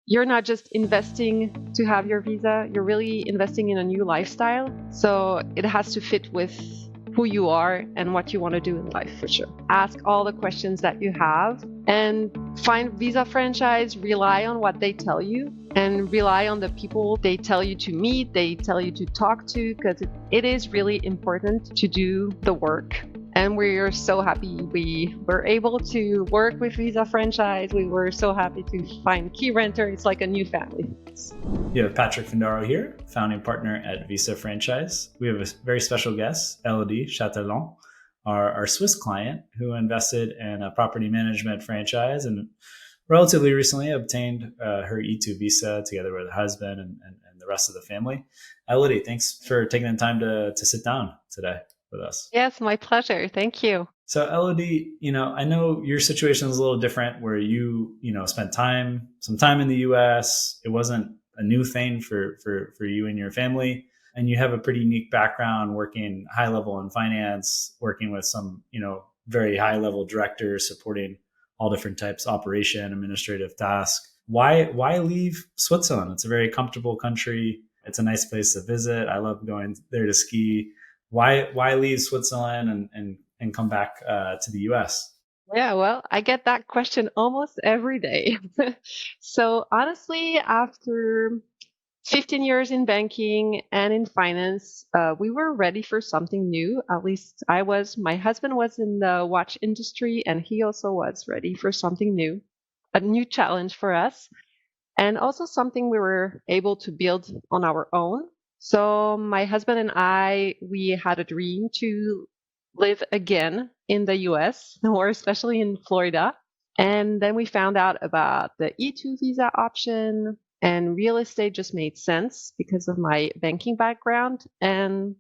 you're not just investing to have your visa, you're really investing in a new lifestyle. So it has to fit with who you are and what you want to do in life for sure. Ask all the questions that you have and find visa franchise, rely on what they tell you and rely on the people they tell you to meet, they tell you to talk to, because it is really important to do the work. And we're so happy we were able to work with Visa Franchise. We were so happy to find Keyrenter. It's like a new family. You have Patrick Findaro here, founding partner at Visa Franchise. We have a very special guest, Elodie Chatelain, our Swiss client who invested in a property management franchise and relatively recently obtained her E-2 visa together with her husband and the rest of the family. Elodie, thanks for taking the time to sit down today with us. Yes, my pleasure. Thank you. So Elodie, I know your situation is a little different where you spent some time in the US. It wasn't a new thing for you and your family. And you have a pretty unique background working high level in finance, working with some, very high level directors supporting all different types of operation, administrative tasks. Why leave Switzerland? It's a very comfortable country. It's a nice place to visit. I love going there to ski. Why leave Switzerland and come back to the US? Yeah, well, I get that question almost every day. So honestly, after 15 years in banking and in finance, we were ready for something new. At least I was. My husband was in the watch industry, and he also was ready for something new, a new challenge for us, and also something we were able to build on our own. So my husband and I, we had a dream to live again in the US, or especially in Florida. And then we found out about the E-2 visa option, and real estate just made sense because of my banking background. And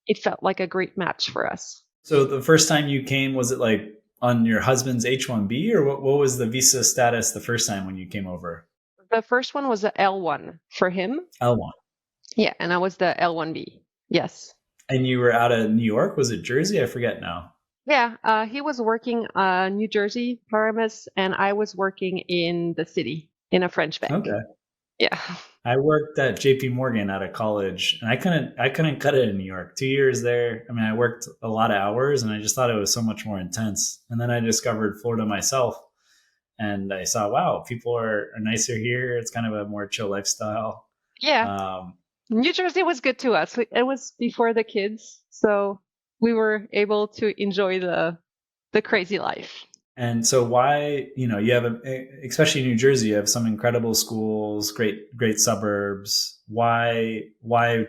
it felt like a great match for us. So the first time you came, was it like on your husband's H-1B, or what was the visa status the first time when you came over? The first one was the L1 for him. L1. Yeah, and I was the L1B. Yes. And you were out of New York? Was it Jersey? I forget now. Yeah, he was working New Jersey, Paramus, and I was working in the city in a French bank. Okay. Yeah. I worked at JP Morgan out of college and I couldn't cut it in New York. 2 years there. I mean, I worked a lot of hours and I just thought it was so much more intense. And then I discovered Florida myself and I saw, wow, people are nicer here. It's kind of a more chill lifestyle. Yeah. Um, New Jersey was good to us. It was before the kids, so we were able to enjoy the crazy life. And so why, you have, especially in New Jersey, you have some incredible schools, great suburbs. Why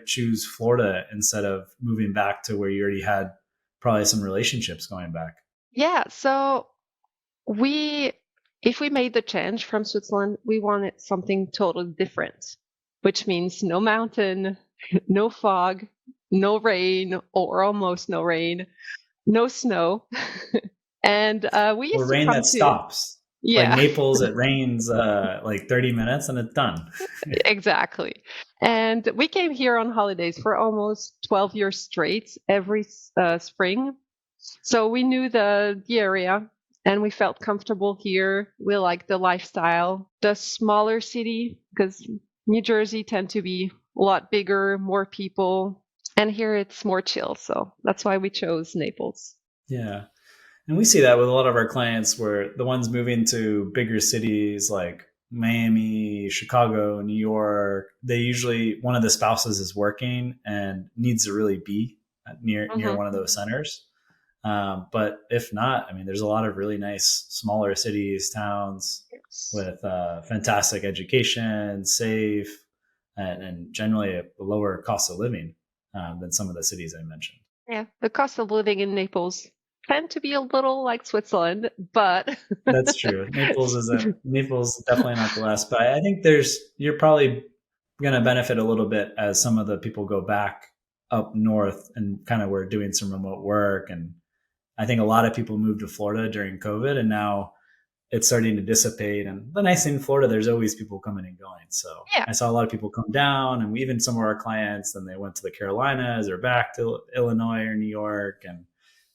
choose Florida instead of moving back to where you already had probably some relationships going back? Yeah, so we if we made the change from Switzerland, we wanted something totally different, which means no mountain, no fog, no rain or almost no rain, no snow. And we Or used to rain come that to, stops. Like yeah, Naples, it rains like 30 minutes and it's done. exactly. And we came here on holidays for almost 12 years straight every spring. So we knew the area and we felt comfortable here. We liked the lifestyle, the smaller city, because New Jersey tend to be a lot bigger, more people, and here it's more chill. So that's why we chose Naples. Yeah. And we see that with a lot of our clients where the ones moving to bigger cities like Miami, Chicago, New York, they usually, one of the spouses is working and needs to really be near Hmm. one of those centers. But if not, I mean, there's a lot of really nice smaller cities, towns Yes. with fantastic education, safe, and generally a lower cost of living than some of the cities I mentioned. Yeah, the cost of living in Naples tend to be a little like Switzerland, but That's true. Naples definitely not the last, but I think you're probably going to benefit a little bit as some of the people go back up north and kind of were doing some remote work. And I think a lot of people moved to Florida during COVID and now it's starting to dissipate. And the nice thing in Florida, there's always people coming and going. So yeah, I saw a lot of people come down and even some of our clients, then they went to the Carolinas or back to Illinois or New York and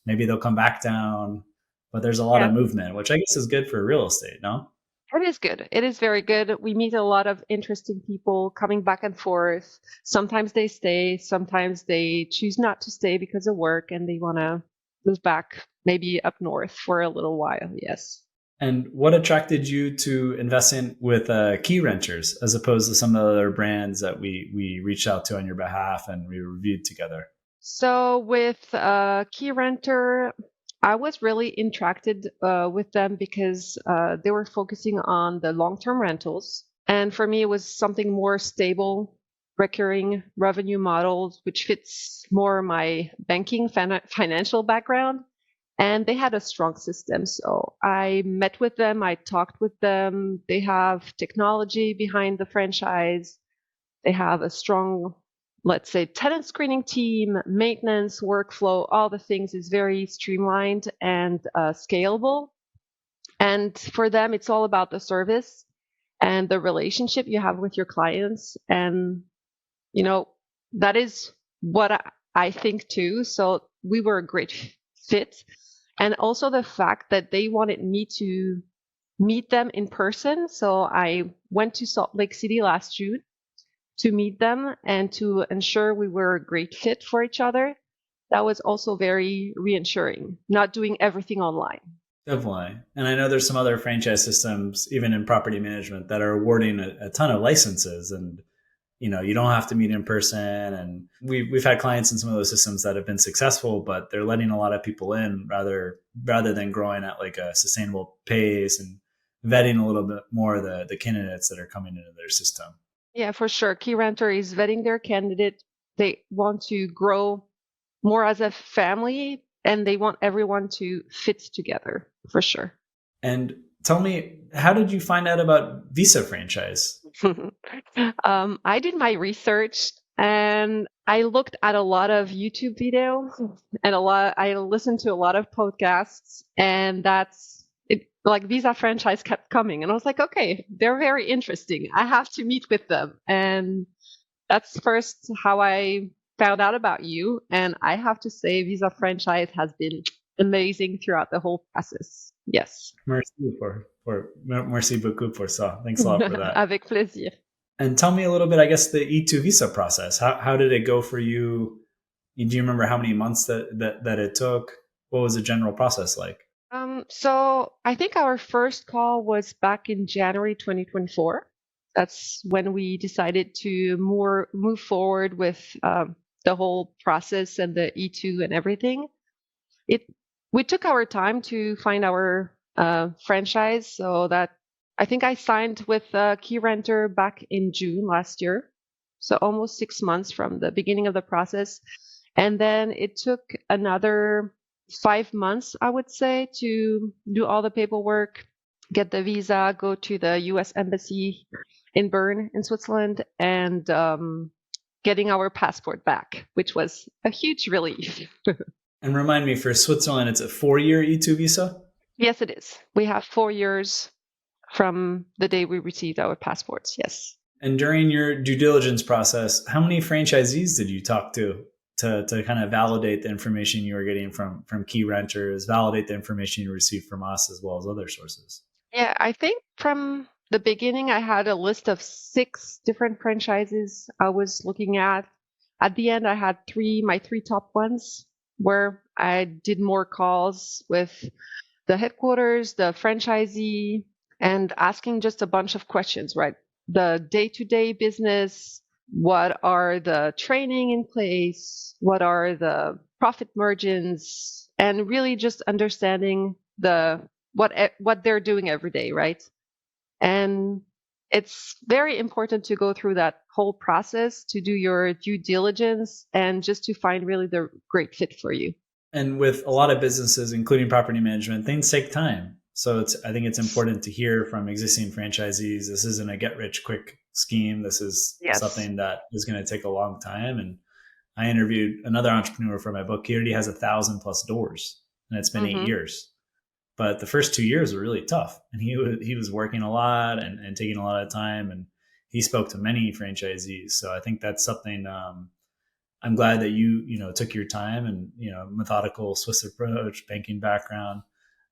maybe they'll come back down, but there's a lot yeah. of movement, which I guess is good for real estate, no? It is good. It is very good. We meet a lot of interesting people coming back and forth. Sometimes they stay, sometimes they choose not to stay because of work and they want to move back, maybe up north for a little while. Yes. And what attracted you to invest in with Keyrenters as opposed to some of the other brands that we reached out to on your behalf and we reviewed together? So with Keyrenter, I was really attracted with them because they were focusing on the long-term rentals. And for me, it was something more stable, recurring revenue models, which fits more my banking financial background. And they had a strong system. So I met with them, I talked with them. They have technology behind the franchise. They have a strong, let's say, tenant screening team, maintenance, workflow, all the things is very streamlined and scalable. And for them, it's all about the service and the relationship you have with your clients. And, you know, that is what I think too. So we were a great fit. And also the fact that they wanted me to meet them in person. So I went to Salt Lake City last June to meet them and to ensure we were a great fit for each other. That was also very reassuring, not doing everything online. Definitely. And I know there's some other franchise systems, even in property management, that are awarding a ton of licenses. And, you don't have to meet in person. And we've had clients in some of those systems that have been successful, but they're letting a lot of people in rather than growing at like a sustainable pace and vetting a little bit more the candidates that are coming into their system. Yeah, for sure. Keyrenter is vetting their candidate. They want to grow more as a family and they want everyone to fit together for sure. And tell me, how did you find out about Visa franchise? I did my research and I looked at a lot of YouTube videos and I listened to a lot of podcasts and that's it, like Visa franchise kept coming and I was like, okay, they're very interesting. I have to meet with them. And that's first how I found out about you. And I have to say Visa franchise has been amazing throughout the whole process. Yes. Merci beaucoup pour ça. Thanks a lot for that. Avec plaisir. And tell me a little bit, I guess, the E-2 visa process. How did it go for you? Do you remember how many months that it took? What was the general process like? So I think our first call was back in January 2024. That's when we decided to move forward with the whole process and the E2 and everything. We took our time to find our franchise, so that I think I signed with Keyrenter back in June last year, so almost 6 months from the beginning of the process, and then it took another 5 months, I would say, to do all the paperwork, get the visa, go to the U.S. Embassy in Bern in Switzerland, and getting our passport back, which was a huge relief. And remind me, for Switzerland, it's a 4-year E2 visa? Yes, it is. We have 4 years from the day we received our passports. Yes. And during your due diligence process, how many franchisees did you talk to kind of validate the information you were getting from key renters, validate the information you received from us as well as other sources? Yeah, I think from the beginning, I had a list of 6 different franchises I was looking at. At the end, I had my three top ones where I did more calls with the headquarters, the franchisee, and asking just a bunch of questions, right? The day-to-day business, what are the training in place, what are the profit margins, and really just understanding what they're doing every day, right? And it's very important to go through that whole process to do your due diligence and just to find really the great fit for you. And with a lot of businesses, including property management, things take time. So I think it's important to hear from existing franchisees. This isn't a get rich quick scheme. This is something that is going to take a long time. And I interviewed another entrepreneur for my book. He already has 1,000+ doors, and it's been 8 years. But the first 2 years were really tough, and he was working a lot and taking a lot of time. And he spoke to many franchisees. So I think that's something. I'm glad that you took your time and methodical Swiss approach, banking background.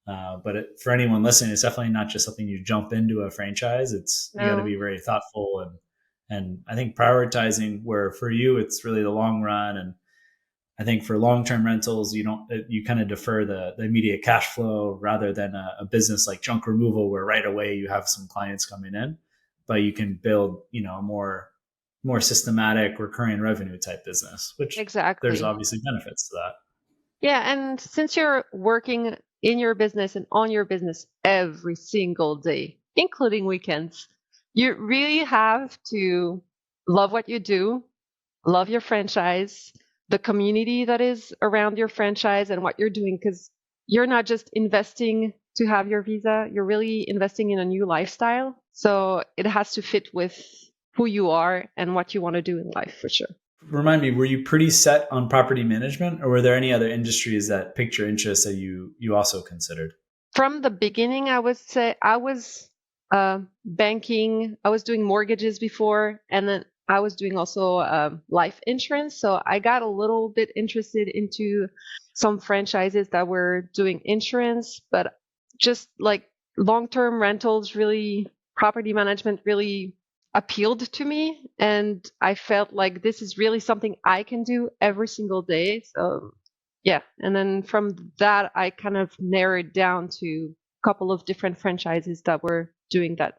For anyone listening, it's definitely not just something you jump into a franchise. You got to No, be very thoughtful and I think prioritizing where for you it's really the long run. And I think for long-term rentals, you kind of defer the immediate cash flow rather than a business like junk removal where right away you have some clients coming in, but you can build, a more systematic recurring revenue type business, which there's exactly. obviously benefits to that. Yeah, and since you're working in your business and on your business every single day, including weekends, you really have to love what you do, love your franchise, the community that is around your franchise and what you're doing, because you're not just investing to have your visa, you're really investing in a new lifestyle. So it has to fit with who you are and what you want to do in life for sure. Remind me, were you pretty set on property management, or were there any other industries that piqued your interest that you also considered? From the beginning, I would say I was banking, I was doing mortgages before, and then I was doing also life insurance. So I got a little bit interested into some franchises that were doing insurance, but just like long-term rentals, really, property management really appealed to me. And I felt like this is really something I can do every single day. So yeah, and then from that, I kind of narrowed down to a couple of different franchises that were doing that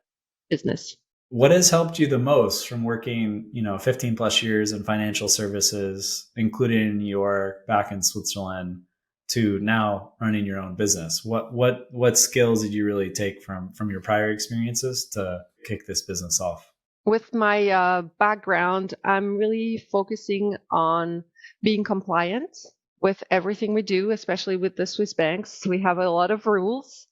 business. What has helped you the most from working, 15 plus years in financial services, including in New York, back in Switzerland, to now running your own business? What skills did you really take from your prior experiences to kick this business off? With my background, I'm really focusing on being compliant with everything we do, especially with the Swiss banks. We have a lot of rules.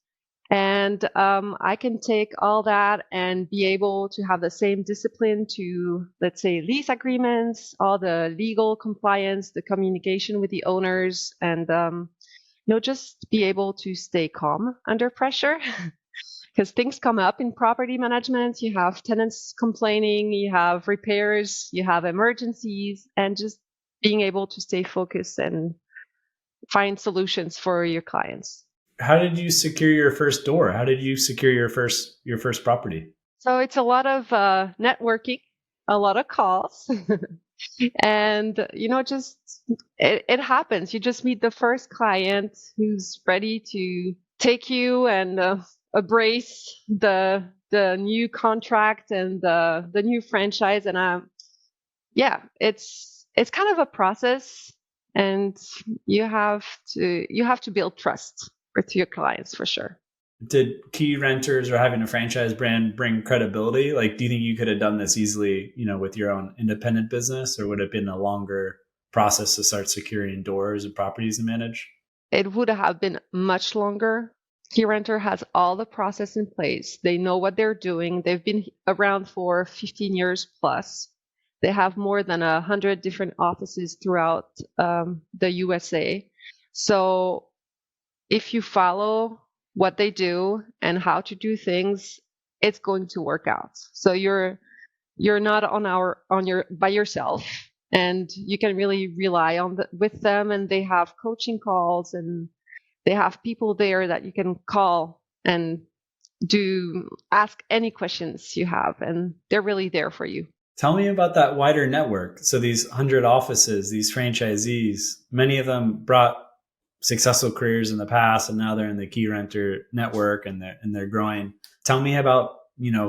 And I can take all that and be able to have the same discipline to, let's say, lease agreements, all the legal compliance, the communication with the owners, and just be able to stay calm under pressure because things come up in property management. You have tenants complaining, you have repairs, you have emergencies, and just being able to stay focused and find solutions for your clients. How did you secure your first door? How did you secure your first property? So it's a lot of networking, a lot of calls, and just it happens. You just meet the first client who's ready to take you and embrace the new contract and the new franchise. And yeah, it's kind of a process, and you have to build trust with your clients for sure. Did Keyrenters or having a franchise brand bring credibility? Like, do you think you could have done this easily, with your own independent business, or would it have been a longer process to start securing doors and properties to manage? It would have been much longer. Keyrenter has all the process in place. They know what they're doing. They've been around for 15 years plus. They have more than 100 different offices throughout the USA. So if you follow what they do and how to do things, it's going to work out. So you're not on your by yourself, and you can really rely on with them. And they have coaching calls, and they have people there that you can call and do ask any questions you have, and they're really there for you. Tell me about that wider network. So these 100 offices, these franchisees, many of them brought successful careers in the past, and now they're in the Keyrenter network, and they're growing. Tell me about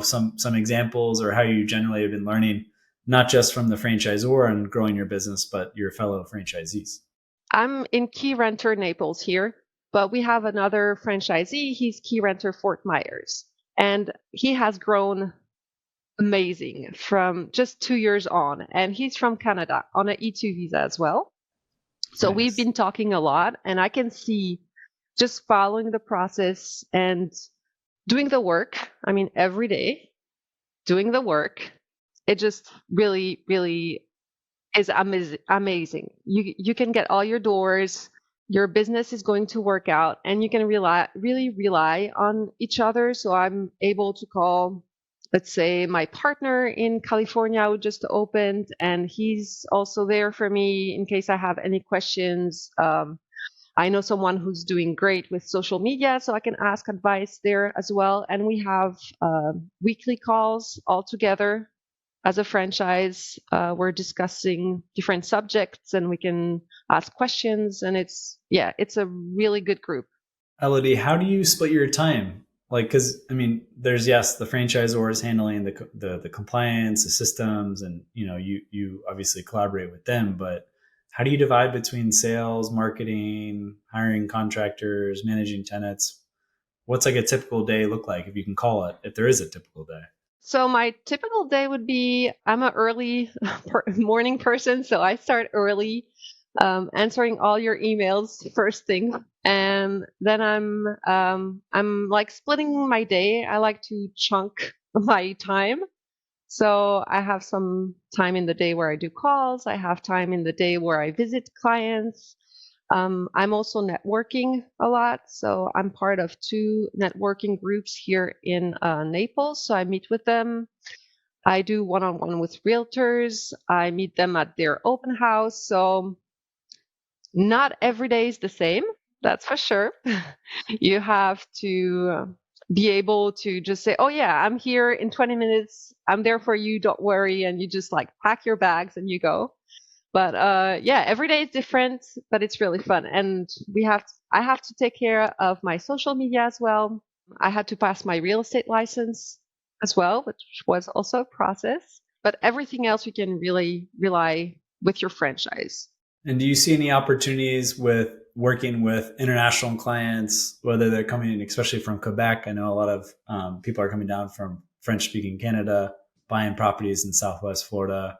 some examples, or how you generally have been learning, not just from the franchisor and growing your business, but your fellow franchisees. I'm in Keyrenter Naples here, but we have another franchisee. He's Keyrenter Fort Myers, and he has grown amazing from just 2 years on, and he's from Canada on an E-2 visa as well. So we've Nice. been talking a lot, and I can see just following the process and doing the work. I mean, every day doing the work, it just really, really is amazing. You can get all your doors, your business is going to work out, and you can really rely on each other. So I'm able to call, let's say, my partner in California who just opened, and he's also there for me in case I have any questions. I know someone who's doing great with social media, so I can ask advice there as well. And we have weekly calls all together as a franchise. We're discussing different subjects and we can ask questions. And it's a really good group. Elodie, how do you split your time? Like, because I mean, there's yes, the franchisor is handling the compliance, the systems, and you obviously collaborate with them. But how do you divide between sales, marketing, hiring contractors, managing tenants? What's like a typical day look like, if you can call it, if there is a typical day? So my typical day would be I'm an early morning person, so I start early, answering all your emails first thing, and then I'm like splitting my day. I like to chunk my time. So I have some time in the day where I do calls. I have time in the day where I visit clients. I'm also networking a lot. So I'm part of two networking groups here in Naples. So I meet with them. I do one-on-one with realtors. I meet them at their open house. So not every day is the same. That's for sure. You have to be able to just say, oh, yeah, I'm here in 20 minutes. I'm there for you. Don't worry. And you just like pack your bags and you go. But yeah, every day is different, but it's really fun. And I have to take care of my social media as well. I had to pass my real estate license as well, which was also a process. But everything else you can really rely with your franchise. And do you see any opportunities with working with international clients, whether they're coming in, especially from Quebec? I know a lot of people are coming down from French-speaking Canada, buying properties in Southwest Florida,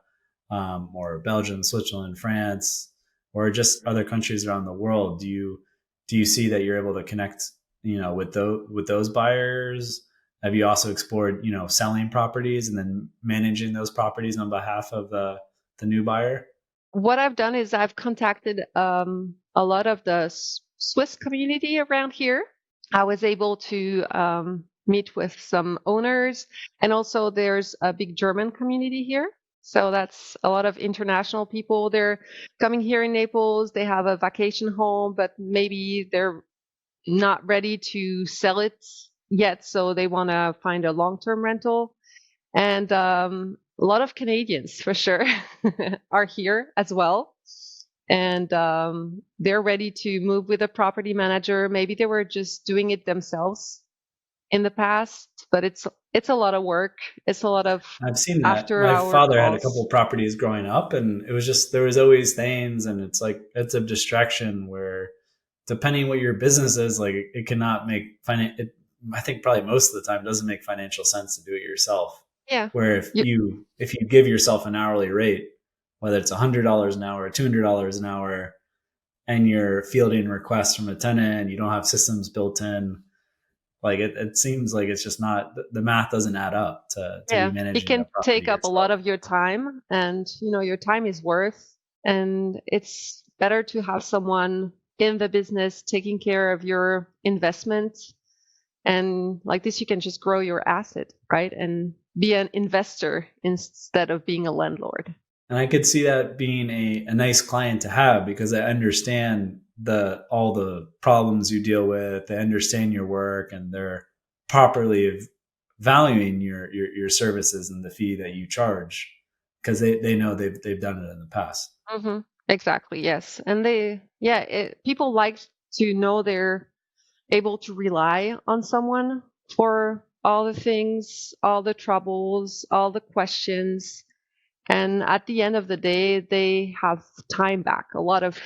or Belgium, Switzerland, France, or just other countries around the world. Do you see that you're able to connect, with those buyers? Have you also explored, selling properties and then managing those properties on behalf of the new buyer? What I've done is I've contacted a lot of the Swiss community around here. I was able to meet with some owners, and also there's a big German community here. So that's a lot of international people. They're coming here in Naples. They have a vacation home, but maybe they're not ready to sell it yet. So they want to find a long-term rental. And a lot of Canadians, for sure, are here as well. And they're ready to move with a property manager. Maybe they were just doing it themselves in the past, but it's a lot of work. It's a lot of I've seen that. after My hour father had a couple calls. of properties growing up, and it was just there was always things, and it's like it's a distraction where, depending what your business is, like it cannot make I think probably most of the time doesn't make financial sense to do it yourself. Yeah. Where if you give yourself an hourly rate, whether it's $100 an hour or $200 an hour, and you're fielding requests from a tenant, and you don't have systems built in, like it seems like it's just not, the math doesn't add up to be Yeah, it managing a can property take up a lot yourself. of your time, and your time is worth, and it's better to have someone in the business taking care of your investment. And like this, you can just grow your asset, right? And be an investor instead of being a landlord. And I could see that being a nice client to have, because I understand all the problems you deal with. They understand your work, and they're properly valuing your services and the fee that you charge, because they know they've done it in the past. Exactly, yes. And people like to know they're able to rely on someone for all the things, all the troubles, all the questions. And at the end of the day, they have time back, a lot of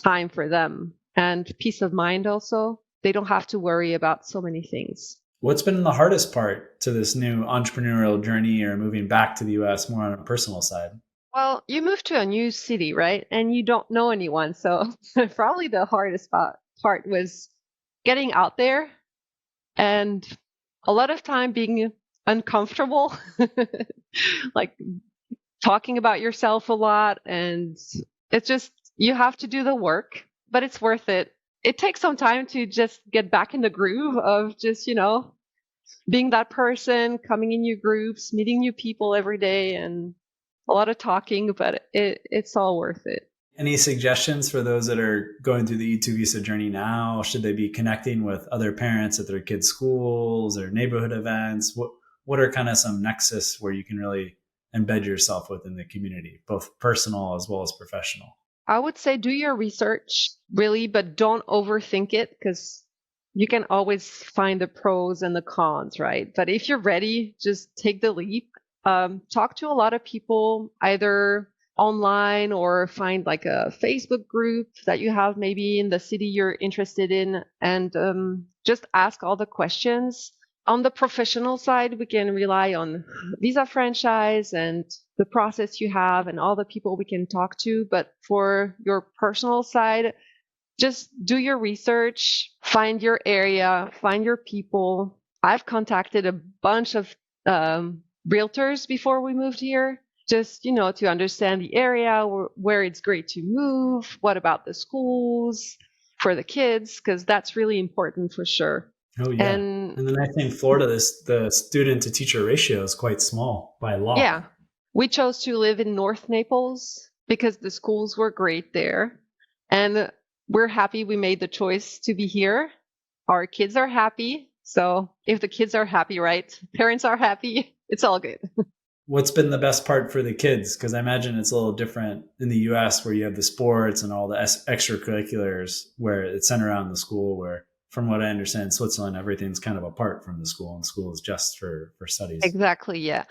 time for them, and peace of mind also. They don't have to worry about so many things. What's been the hardest part to this new entrepreneurial journey, or moving back to the US more on a personal side? Well, you move to a new city, right? And you don't know anyone. So probably the hardest part was getting out there, and a lot of time being uncomfortable, like talking about yourself a lot. And it's just, you have to do the work, but it's worth it. It takes some time to just get back in the groove of just, being that person, coming in new groups, meeting new people every day, and a lot of talking, but it's all worth it. Any suggestions for those that are going through the E-2 visa journey now? Should they be connecting with other parents at their kids' schools or neighborhood events? What are kind of some nexus where you can really embed yourself within the community, both personal as well as professional? I would say do your research really, but don't overthink it because you can always find the pros and the cons, right? But if you're ready, just take the leap. Talk to a lot of people, either online or find like a Facebook group that you have maybe in the city you're interested in, and just ask all the questions. On the professional side, we can rely on Visa franchise and the process you have and all the people we can talk to. But for your personal side, just do your research, find your area, find your people. I've contacted a bunch of realtors before we moved here, just, to understand the area, where it's great to move, what about the schools for the kids, because that's really important for sure. Oh yeah. And And then I think Florida, the student to teacher ratio is quite small by law. yeah, we chose to live in North Naples because the schools were great there. And we're happy we made the choice to be here. Our kids are happy. So if the kids are happy, right? Parents are happy. It's all good. What's been the best part for the kids? Because I imagine it's a little different in the US where you have the sports and all the extracurriculars where it's centered around the school, where from what I understand in Switzerland, everything's kind of apart from the school and school is just for studies. Exactly. Yeah.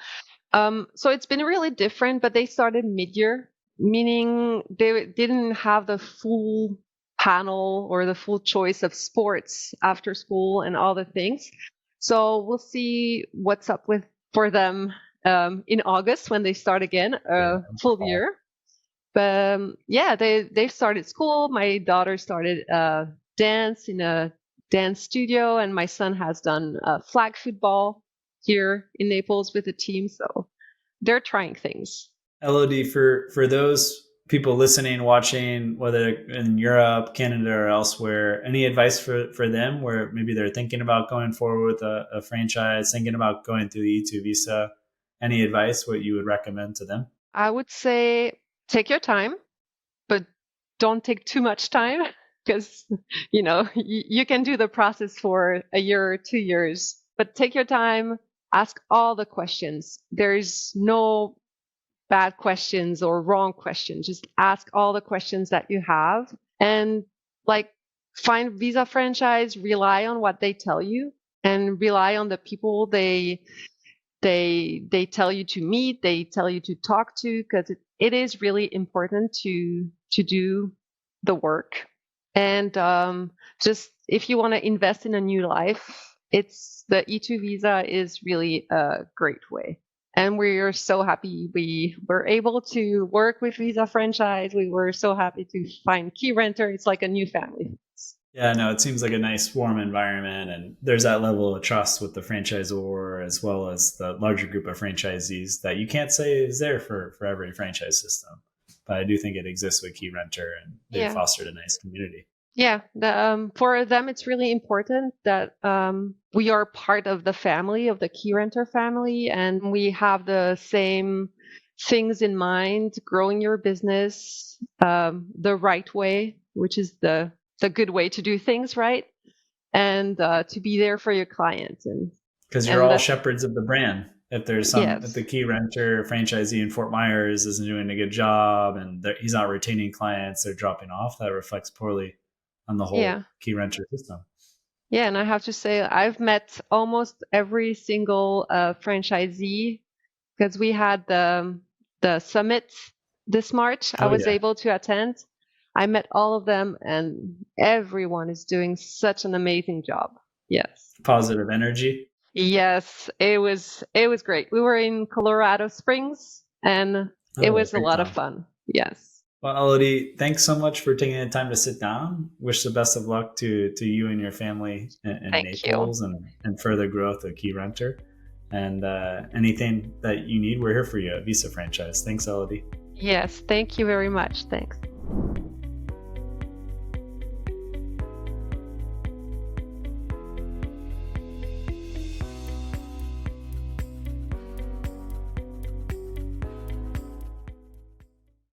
So it's been really different, but they started mid-year, meaning they didn't have the full panel or the full choice of sports after school and all the things. So we'll see what's up with for them in August when they start again, Yeah. full year. But yeah, they've started school. My daughter started dance in a dance studio, and my son has done flag football here in Naples with the team. So they're trying things. Elodie, for those people listening, watching, whether in Europe, Canada, or elsewhere, any advice for them where maybe they're thinking about going forward with a franchise, thinking about going through the E-2 visa? Any advice what you would recommend to them? I would say take your time, but don't take too much time because you can do the process for a year or 2 years. But take your time, ask all the questions. There's no bad questions or wrong questions. Just ask all the questions that you have, and like find Visa franchise, rely on what they tell you and rely on the people they tell you to meet, they tell you to talk to, because it is really important to do the work. And just if you want to invest in a new life, it's the E-2 visa is really a great way. And we are so happy we were able to work with Visa franchise. We were so happy to find Keyrenter. It's like a new family. Yeah, no, it seems like a nice warm environment, and there's that level of trust with the franchisor as well as the larger group of franchisees that you can't say is there for every franchise system. But I do think it exists with Keyrenter, and they've Yeah. fostered a nice community. Yeah, for them, it's really important that we are part of the family, of the Keyrenter family, and we have the same things in mind, growing your business the right way, which is the good way to do things, right? And to be there for your clients. Because you're And all that's, shepherds of the brand. If there's if yes. the Keyrenter franchisee in Fort Myers isn't doing a good job and he's not retaining clients, they're dropping off, that reflects poorly on the whole Yeah. Keyrenter system. Yeah, and I have to say, I've met almost every single franchisee because we had the summit this March. I Oh was yeah, able to attend. I met all of them, and everyone is doing such an amazing job. Yes. positive energy. Yes, it was great. We were in Colorado Springs, and it Oh, was a great lot of time. fun. Yes. Well, Elodie, thanks so much for taking the time to sit down. Wish the best of luck to you and your family in Thank you. Naples and further growth of Keyrenter. And anything that you need, we're here for you at Visa Franchise. Thanks, Elodie. Yes, thank you very much. Thanks.